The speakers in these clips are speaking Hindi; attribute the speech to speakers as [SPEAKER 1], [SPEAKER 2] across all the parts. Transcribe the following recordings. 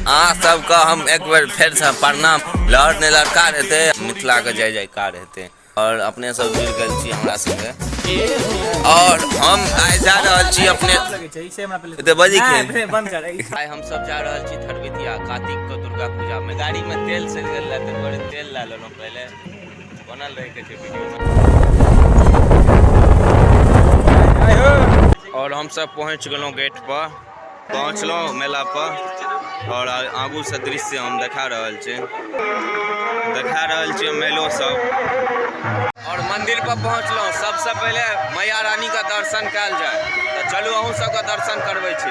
[SPEAKER 1] अहाँ सबका हम एक बार फिर से प्रणाम। लहर ने लड़का रहते मिथिला के जय जयकार रहते और अपने सब जुड़ गए छी हमरा संगे और हम आइ जा रहल छी अपने एते बजी के आइ हम सब जा रहल छी थरबितिया कार्तिक के दुर्गा पूजा में। गाड़ी में तेल से गेल रहे तो बड़े तेल ला लेलो पहले बनल रहे के वीडियो में। और हम सब पहुंच गेलों गेट पर, पहुंचलो मेला पर और आगू से दृश्य हम देखा रहल छी मेलो सब और मंदिर पर पहुंचलो। सबसे पहले मैया रानी का दर्शन कल जाए तो चलू अहूँ सबका दर्शन करबै छी।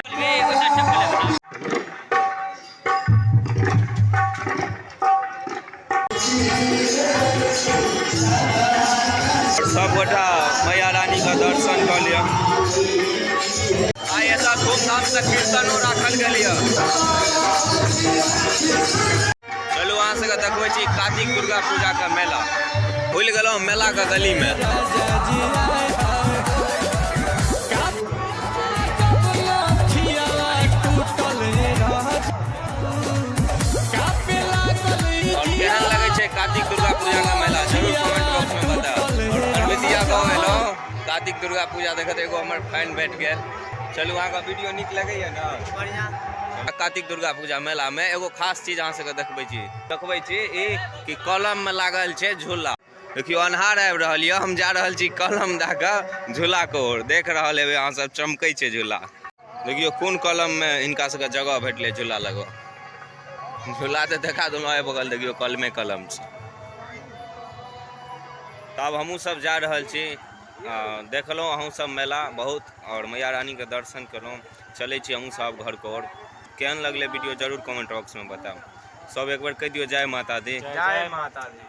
[SPEAKER 1] सब गोटा मैया रानी का दर्शन कर लिया। आइ ऐसा धूमधाम से कीर्तनो राखल गेल। चलू अहाँ सबके देखबै छी कार्तिक दुर्गा पूजा का मेला। भूल गेलहुँ मेला का गली में। और केहन लगे छै कार्तिक दुर्गा पूजा का मेला जरूर कमेंट बॉक्स में बताओ। थरबितिया गाँव एलहुँ कार्तिक दुर्गा पूजा देखत एगो हमर फैन बैठ गए। चलू अहाँ का वीडियो निक लगैया ना? बढ़िया। कार्तिक दुर्गा पूजा मेला में एगो खास चीज अहाँ सबके देखबै छी कि कलम में लागल छै झूला। देखियो अन्हार आबि रहल यऽ, हम जा रहल छी कलम दऽ कऽ झूला के ओर। देख रहल हेबै अहाँ सब चमकै छै झूला। देखियो कोन कलम में इनका सबके जगह भेटले झूला लगो। झूला तो देखा दूँ ए बगल देखियो कलमे कलम छै। तब हमहूँ सब जा रहल छी। देखलहुँ अहूँ सब मेला बहुत और मैया रानी के दर्शन कलहुँ। चले छी अहूँ सब घर को ओर। केहन लगले वीडियो जरूर कमेंट बॉक्स में बताओ। सब एक बार कह दियो जय माता दी।
[SPEAKER 2] जय माता दी।